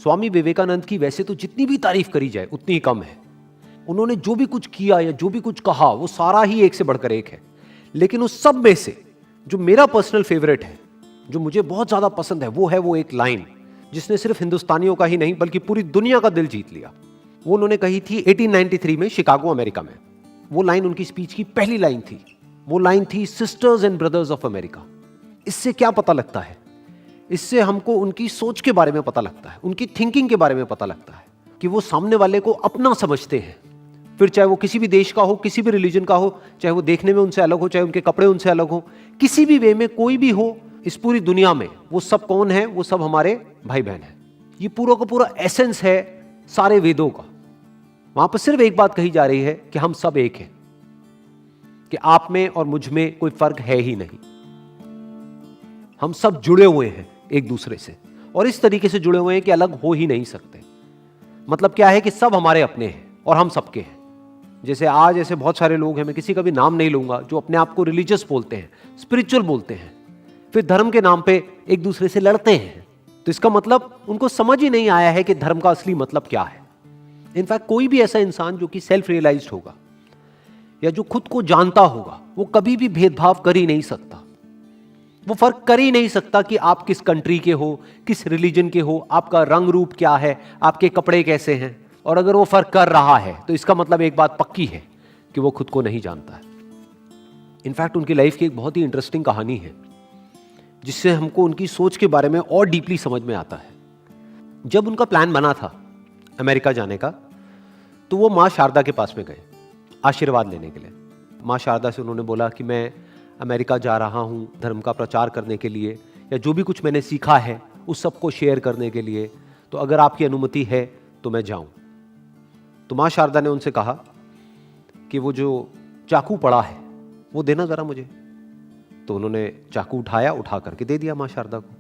स्वामी विवेकानंद की वैसे तो जितनी भी तारीफ करी जाए उतनी ही कम है। उन्होंने जो भी कुछ किया या जो भी कुछ कहा वो सारा ही एक से बढ़कर एक है। लेकिन उस सब में से जो मेरा पर्सनल फेवरेट है, जो मुझे बहुत ज्यादा पसंद है, वो एक लाइन जिसने सिर्फ हिंदुस्तानियों का ही नहीं बल्कि पूरी दुनिया का दिल जीत लिया। वो उन्होंने कही थी 1893 में शिकागो, अमेरिका में। वो लाइन उनकी स्पीच की पहली लाइन थी। वो लाइन थी, sisters and brothers of America. इससे क्या पता लगता है? इससे हमको उनकी सोच के बारे में पता लगता है, उनकी थिंकिंग के बारे में पता लगता है कि वो सामने वाले को अपना समझते हैं। फिर चाहे वो किसी भी देश का हो, किसी भी रिलीजन का हो, चाहे वो देखने में उनसे अलग हो, चाहे उनके कपड़े उनसे अलग हो, किसी भी वे में कोई भी हो, इस पूरी दुनिया में वो सब कौन है? वो सब हमारे भाई बहन हैं। ये पूरा का पूरा एसेंस है सारे वेदों का। वहां पर सिर्फ एक बात कही जा रही है कि हम सब एक हैं, कि आप में और मुझ में कोई फर्क है ही नहीं। हम सब जुड़े हुए हैं एक दूसरे से, और इस तरीके से जुड़े हुए हैं कि अलग हो ही नहीं सकते। मतलब क्या है कि सब हमारे अपने हैं और हम सबके हैं। जैसे आज ऐसे बहुत सारे लोग हैं, मैं किसी का भी नाम नहीं लूंगा, जो अपने आप को रिलीजियस बोलते हैं, स्पिरिचुअल बोलते हैं, फिर धर्म के नाम पे एक दूसरे से लड़ते हैं। तो इसका मतलब उनको समझ ही नहीं आया है कि धर्म का असली मतलब क्या है। इनफैक्ट कोई भी ऐसा इंसान जो कि सेल्फ रियलाइज्ड होगा या जो खुद को जानता होगा, वो कभी भी भेदभाव कर ही नहीं सकता। वो फर्क कर ही नहीं सकता कि आप किस कंट्री के हो, किस रिलीजन के हो, आपका रंग रूप क्या है, आपके कपड़े कैसे हैं। और अगर वो फर्क कर रहा है तो इसका मतलब एक बात पक्की है कि वो खुद को नहीं जानता है। इनफैक्ट उनकी लाइफ की एक बहुत ही इंटरेस्टिंग कहानी है जिससे हमको उनकी सोच के बारे में और डीपली समझ में आता है। जब उनका प्लान बना था अमेरिका जाने का, तो वो माँ शारदा के पास में गए आशीर्वाद लेने के लिए। माँ शारदा से उन्होंने बोला कि मैं अमेरिका जा रहा हूँ धर्म का प्रचार करने के लिए, या जो भी कुछ मैंने सीखा है उस सबको शेयर करने के लिए, तो अगर आपकी अनुमति है तो मैं जाऊँ। तो माँ शारदा ने उनसे कहा कि वो जो चाकू पड़ा है वो देना ज़रा मुझे। तो उन्होंने चाकू उठाया, उठा करके दे दिया माँ शारदा को।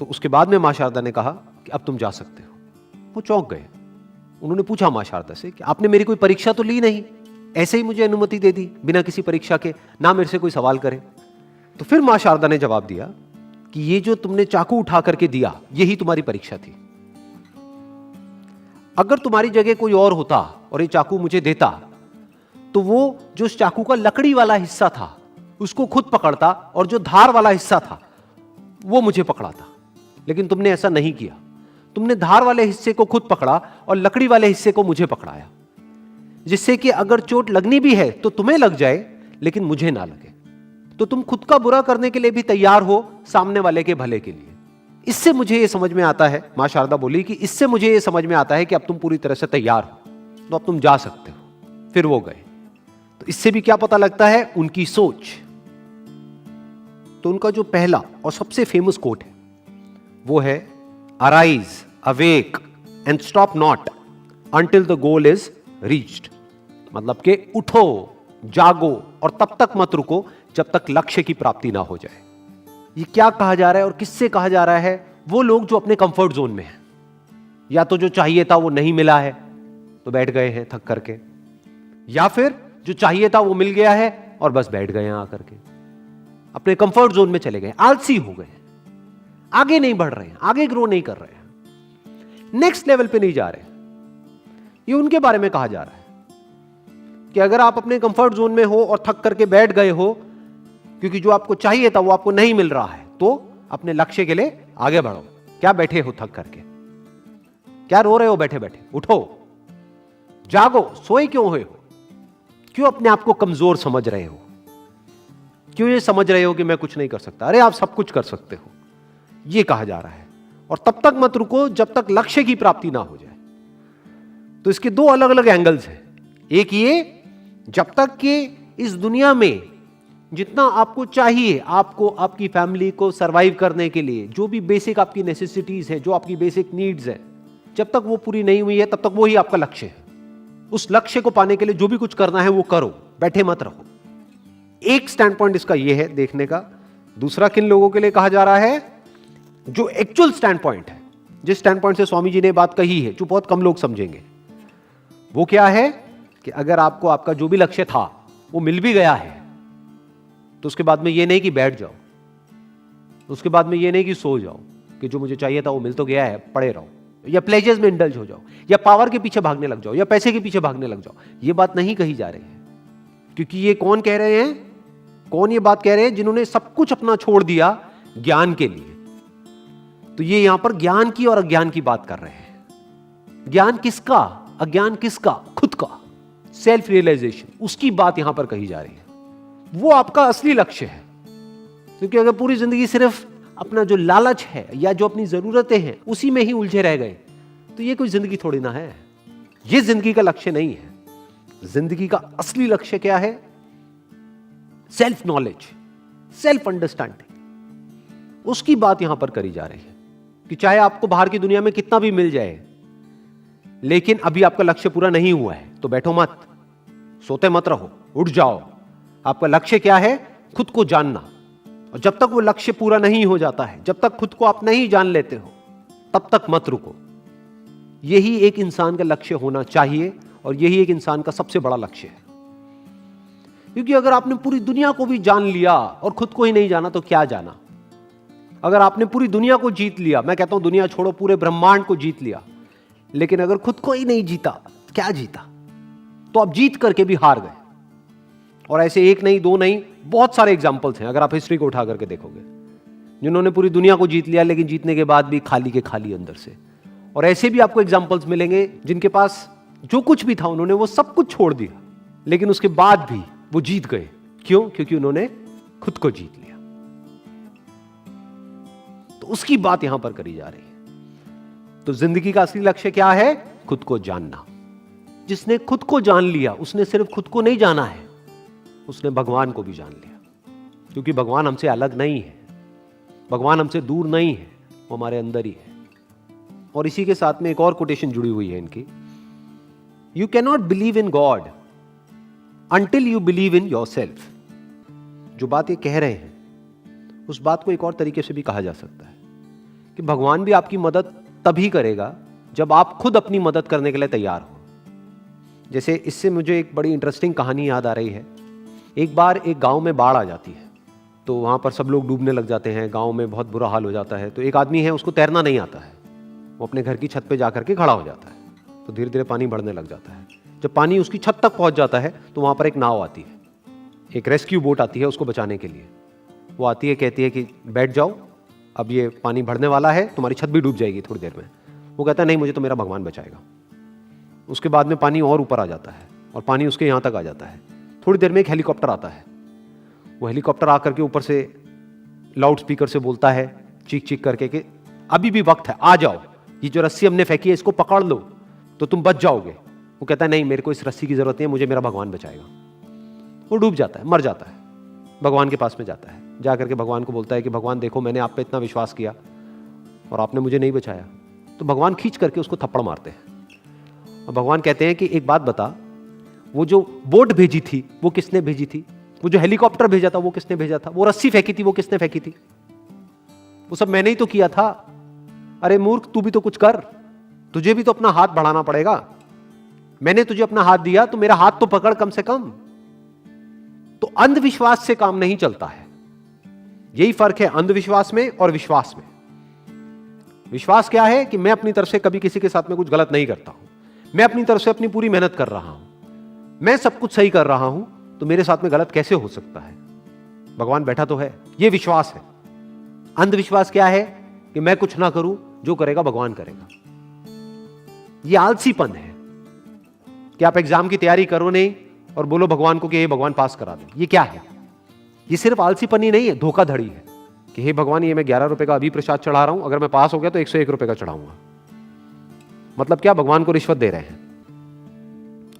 तो उसके बाद में माँ शारदा ने कहा कि अब तुम जा सकते हो। वो चौंक गए। उन्होंने पूछा माँ शारदा से कि आपने मेरी कोई परीक्षा तो ली नहीं, ऐसे ही मुझे अनुमति दे दी बिना किसी परीक्षा के, ना मेरे से कोई सवाल करे। तो फिर माँ शारदा ने जवाब दिया कि ये जो तुमने चाकू उठा करके दिया, यही तुम्हारी परीक्षा थी। अगर तुम्हारी जगह कोई और होता और ये चाकू मुझे देता, तो वो जो उस चाकू का लकड़ी वाला हिस्सा था उसको खुद पकड़ता, और जो धार वाला हिस्सा था वो मुझे पकड़ाता। लेकिन तुमने ऐसा नहीं किया। तुमने धार वाले हिस्से को खुद पकड़ा और लकड़ी वाले हिस्से को मुझे पकड़ाया, जिससे कि अगर चोट लगनी भी है तो तुम्हें लग जाए लेकिन मुझे ना लगे। तो तुम खुद का बुरा करने के लिए भी तैयार हो सामने वाले के भले के लिए। इससे मुझे यह समझ में आता है, मां शारदा बोली कि इससे मुझे यह समझ में आता है कि अब तुम पूरी तरह से तैयार हो, तो अब तुम जा सकते हो। फिर वो गए। तो इससे भी क्या पता लगता है? उनकी सोच। तो उनका जो पहला और सबसे फेमस कोट है वो है, arise, awake and stop not until the goal is reached. मतलब कि उठो, जागो और तब तक मत रुको जब तक लक्ष्य की प्राप्ति ना हो जाए। ये क्या कहा जा रहा है और किससे कहा जा रहा है? वो लोग जो अपने कंफर्ट जोन में हैं, या तो जो चाहिए था वो नहीं मिला है तो बैठ गए हैं थक करके, या फिर जो चाहिए था वो मिल गया है और बस बैठ गए हैं आकर के, अपने कंफर्ट जोन में चले गए, आलसी हो गए, आगे नहीं बढ़ रहे हैं, आगे ग्रो नहीं कर रहे हैं, नेक्स्ट लेवल पे नहीं जा रहे हैं। ये उनके बारे में कहा जा रहा है कि अगर आप अपने कंफर्ट जोन में हो और थक करके बैठ गए हो क्योंकि जो आपको चाहिए था वो आपको नहीं मिल रहा है, तो अपने लक्ष्य के लिए आगे बढ़ो। क्या बैठे हो थक करके? क्या रो रहे हो बैठे बैठे? उठो, जागो। सोए क्यों हुए हो? क्यों अपने आप को कमजोर समझ रहे हो? क्यों ये समझ रहे हो कि मैं कुछ नहीं कर सकता? अरे आप सब कुछ कर सकते हो, ये कहा जा रहा है। और तब तक मत रुको जब तक लक्ष्य की प्राप्ति ना हो जाए। तो इसके दो अलग अलग एंगल्स हैं। एक ये, जब तक कि इस दुनिया में जितना आपको चाहिए, आपको, आपकी फैमिली को सरवाइव करने के लिए जो भी बेसिक आपकी नेसेसिटीज है, जो आपकी बेसिक नीड्स है, जब तक वो पूरी नहीं हुई है तब तक वो ही आपका लक्ष्य है। उस लक्ष्य को पाने के लिए जो भी कुछ करना है वो करो, बैठे मत रहो। एक स्टैंड पॉइंट इसका ये है देखने का। दूसरा किन लोगों के लिए कहा जा रहा है? जो एक्चुअल स्टैंड पॉइंट है, जिस स्टैंड पॉइंट से स्वामी जी ने बात कही है, जो बहुत कम लोग समझेंगे, वो क्या है कि अगर आपको आपका जो भी लक्ष्य था वो मिल भी गया है तो उसके बाद में ये नहीं कि बैठ जाओ, उसके बाद में ये नहीं कि सो जाओ, कि जो मुझे चाहिए था वो मिल तो गया है, पड़े रहो। या प्लेजर्स में इंडल्ज हो जाओ, या पावर के पीछे भागने लग जाओ, या पैसे के पीछे भागने लग जाओ। ये बात नहीं कही जा रही है, क्योंकि ये कौन कह रहे हैं, कौन ये बात कह रहे हैं? जिन्होंने सब कुछ अपना छोड़ दिया ज्ञान के लिए। तो ये यहां पर ज्ञान की और अज्ञान की बात कर रहे हैं। ज्ञान किसका, अज्ञान किसका? खुद का, सेल्फ रियलाइजेशन, उसकी बात यहां पर कही जा रही है। वो आपका असली लक्ष्य है। क्योंकि अगर पूरी जिंदगी सिर्फ अपना जो लालच है या जो अपनी जरूरतें हैं उसी में ही उलझे रह गए, तो ये कोई जिंदगी थोड़ी ना है। ये जिंदगी का लक्ष्य नहीं है। जिंदगी का असली लक्ष्य क्या है? सेल्फ नॉलेज, सेल्फ अंडरस्टैंडिंग, उसकी बात यहां पर करी जा रही है। कि चाहे आपको बाहर की दुनिया में कितना भी मिल जाए, लेकिन अभी आपका लक्ष्य पूरा नहीं हुआ है तो बैठो मत, सोते मत रहो, उठ जाओ। आपका लक्ष्य क्या है? खुद को जानना। और जब तक वो लक्ष्य पूरा नहीं हो जाता है, जब तक खुद को आप नहीं जान लेते हो, तब तक मत रुको। यही एक इंसान का लक्ष्य होना चाहिए और यही एक इंसान का सबसे बड़ा लक्ष्य है। क्योंकि अगर आपने पूरी दुनिया को भी जान लिया और खुद को ही नहीं जाना तो क्या जाना? अगर आपने पूरी दुनिया को जीत लिया, मैं कहता हूं दुनिया छोड़ो, पूरे ब्रह्मांड को जीत लिया, लेकिन अगर खुद को ही नहीं जीता, क्या जीता? तो आप जीत करके भी हार गए। और ऐसे एक नहीं, दो नहीं, बहुत सारे एग्जाम्पल्स हैं अगर आप हिस्ट्री को उठा करके देखोगे, जिन्होंने पूरी दुनिया को जीत लिया लेकिन जीतने के बाद भी खाली के खाली अंदर से। और ऐसे भी आपको एग्जाम्पल्स मिलेंगे जिनके पास जो कुछ भी था उन्होंने वो सब कुछ छोड़ दिया, लेकिन उसके बाद भी वो जीत गए। क्यों? क्योंकि उन्होंने खुद को जीत लिया। तो उसकी बात यहां पर करी जा रही है। तो जिंदगी का असली लक्ष्य क्या है? खुद को जानना। जिसने खुद को जान लिया उसने सिर्फ खुद को नहीं जाना है, उसने भगवान को भी जान लिया। क्योंकि भगवान हमसे अलग नहीं है, भगवान हमसे दूर नहीं है, वो हमारे अंदर ही है। और इसी के साथ में एक और कोटेशन जुड़ी हुई है इनकी, you can not believe in God until you believe in yourself. जो बात ये कह रहे हैं उस बात को एक और तरीके से भी कहा जा सकता है कि भगवान भी आपकी मदद तभी करेगा जब आप खुद अपनी मदद करने के लिए तैयार हो। जैसे इससे मुझे एक बड़ी इंटरेस्टिंग कहानी याद आ रही है। एक बार एक गांव में बाढ़ आ जाती है, तो वहां पर सब लोग डूबने लग जाते हैं, गांव में बहुत बुरा हाल हो जाता है। तो एक आदमी है, उसको तैरना नहीं आता है, वो अपने घर की छत पे जाकर के खड़ा हो जाता है। तो धीरे धीरे पानी बढ़ने लग जाता है। जब पानी उसकी छत तक पहुंच जाता है तो वहां पर एक नाव आती है, एक रेस्क्यू बोट आती है उसको बचाने के लिए। वो आती है, कहती है कि बैठ जाओ, अब ये पानी बढ़ने वाला है, तुम्हारी छत भी डूब जाएगी थोड़ी देर में। वो कहता है नहीं, मुझे तो मेरा भगवान बचाएगा। उसके बाद में पानी और ऊपर आ जाता है और पानी उसके यहाँ तक आ जाता है। थोड़ी देर में एक हेलीकॉप्टर आता है। वो हेलीकॉप्टर आकर के ऊपर से लाउड स्पीकर से बोलता है चीख चीख करके कि अभी भी वक्त है, आ जाओ, ये जो रस्सी हमने फेंकी है इसको पकड़ लो तो तुम बच जाओगे। वो कहता है नहीं, मेरे को इस रस्सी की जरूरत नहीं है, मुझे मेरा भगवान बचाएगा। वो डूब जाता है, मर जाता है। भगवान के पास में जाता है, जाकर के भगवान को बोलता है कि भगवान देखो, मैंने आप पे इतना विश्वास किया और आपने मुझे नहीं बचाया। तो भगवान खींच करके उसको थप्पड़ मारते हैं और भगवान कहते हैं कि एक बात बता, वो जो बोट भेजी थी वो किसने भेजी थी? वो जो हेलीकॉप्टर भेजा था वो किसने भेजा था? वो रस्सी फेंकी थी वो किसने फेंकी थी? वो सब मैंने ही तो किया था। अरे मूर्ख, तू भी तो कुछ कर, तुझे भी तो अपना हाथ बढ़ाना पड़ेगा। मैंने तुझे अपना हाथ दिया तो मेरा हाथ तो पकड़ कम से कम। तो अंधविश्वास से काम नहीं चलता है। यही फर्क है अंधविश्वास में और विश्वास में। विश्वास क्या है कि मैं अपनी तरफ से कभी किसी के साथ में कुछ गलत नहीं करता हूं, मैं अपनी तरफ से अपनी पूरी मेहनत कर रहा हूं, मैं सब कुछ सही कर रहा हूं, तो मेरे साथ में गलत कैसे हो सकता है? भगवान बैठा तो है। यह विश्वास है। अंधविश्वास क्या है कि मैं कुछ ना करूं, जो करेगा भगवान करेगा। यह आलसीपन है कि आप एग्जाम की तैयारी करो नहीं और बोलो भगवान को कि हे भगवान पास करा दे। ये क्या है? ये सिर्फ आलसीपन ही नहीं है, धोखाधड़ी है कि हे भगवान, ये मैं 11 रुपए का अभी प्रसाद चढ़ा रहा हूं, अगर मैं पास हो गया तो 101 रुपए का चढ़ाऊंगा। मतलब क्या? भगवान को रिश्वत दे रहे हैं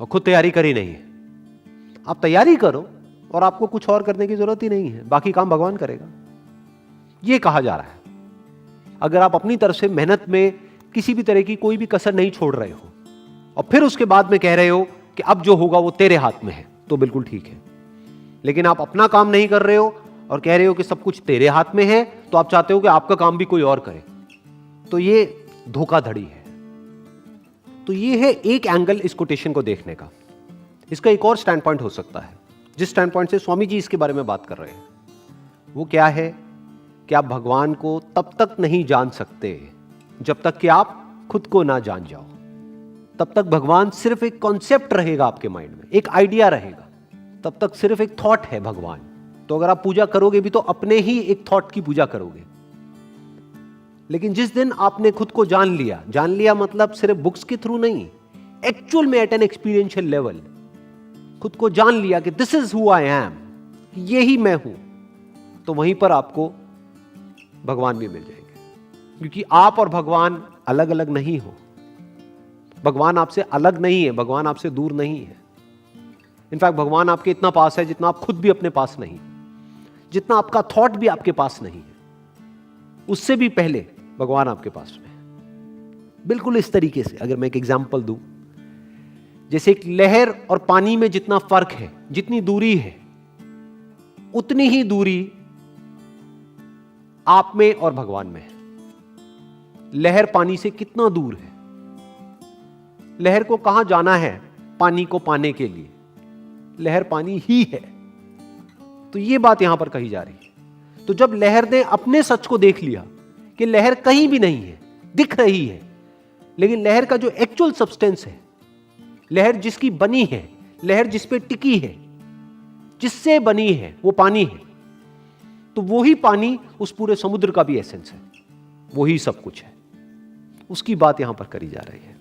और खुद तैयारी करी नहीं है। आप तैयारी करो और आपको कुछ और करने की जरूरत ही नहीं है, बाकी काम भगवान करेगा। यह कहा जा रहा है। अगर आप अपनी तरफ से मेहनत में किसी भी तरह की कोई भी कसर नहीं छोड़ रहे हो और फिर उसके बाद में कह रहे हो कि अब जो होगा वो तेरे हाथ में है, तो बिल्कुल ठीक है। लेकिन आप अपना काम नहीं कर रहे हो और कह रहे हो कि सब कुछ तेरे हाथ में है, तो आप चाहते हो कि आपका काम भी कोई और करे, तो ये धोखाधड़ी है। तो ये है एक एंगल इस कोटेशन को देखने का। इसका एक और स्टैंड पॉइंट हो सकता है, जिस स्टैंड पॉइंट से स्वामी जी इसके बारे में बात कर रहे हैं। वो क्या है कि आप भगवान को तब तक नहीं जान सकते जब तक कि आप खुद को ना जान जाओ, तब तक भगवान सिर्फ एक कॉन्सेप्ट रहेगा आपके माइंड में, एक आइडिया रहेगा, तब तक सिर्फ एक थॉट है भगवान। तो अगर आप पूजा करोगे भी तो अपने ही एक थॉट की पूजा करोगे। लेकिन जिस दिन आपने खुद को जान लिया मतलब सिर्फ बुक्स के थ्रू नहीं, एक्चुअल में एट एन एक्सपीरियंशियल लेवल खुद को जान लिया कि this is who I am, यही मैं हूं, तो वहीं पर आपको भगवान भी मिल जाएंगे। क्योंकि आप और भगवान अलग अलग नहीं हो। भगवान आपसे अलग नहीं है, भगवान आपसे दूर नहीं है। इनफैक्ट भगवान आपके इतना पास है जितना आप खुद भी अपने पास नहीं, जितना आपका थॉट भी आपके पास नहीं है, उससे भी पहले भगवान आपके पास में है। बिल्कुल इस तरीके से अगर मैं एक एग्जांपल दूं, जैसे एक लहर और पानी में जितना फर्क है, जितनी दूरी है, उतनी ही दूरी आप में और भगवान में है। लहर पानी से कितना दूर है? लहर को कहां जाना है पानी को पाने के लिए? लहर पानी ही है। तो यह बात यहां पर कही जा रही है। तो जब लहर ने अपने सच को देख लिया कि लहर कहीं भी नहीं है, दिख रही है, लेकिन लहर का जो एक्चुअल सब्सटेंस है, लहर जिसकी बनी है, लहर जिस पे टिकी है, जिससे बनी है, वो पानी है, तो वही पानी उस पूरे समुद्र का भी एसेंस है, वही सब कुछ है। उसकी बात यहां पर करी जा रही है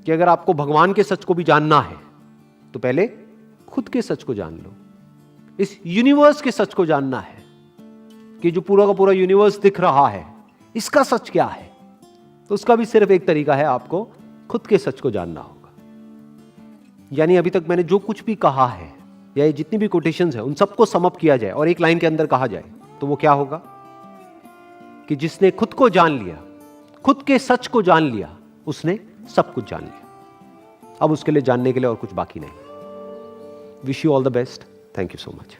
कि अगर आपको भगवान के सच को भी जानना है तो पहले खुद के सच को जान लो। इस यूनिवर्स के सच को जानना है कि जो पूरा का पूरा यूनिवर्स दिख रहा है, इसका सच क्या है, तो उसका भी सिर्फ एक तरीका है, आपको खुद के सच को जानना होगा। यानी अभी तक मैंने जो कुछ भी कहा है, या ये जितनी भी कोटेशंस है, उन सबको सम अप किया जाए और एक लाइन के अंदर कहा जाए तो वो क्या होगा कि जिसने खुद को जान लिया, खुद के सच को जान लिया, उसने सब कुछ जान लिया। अब उसके लिए जानने के लिए और कुछ बाकी नहीं। Wish you all the best. Thank you so much.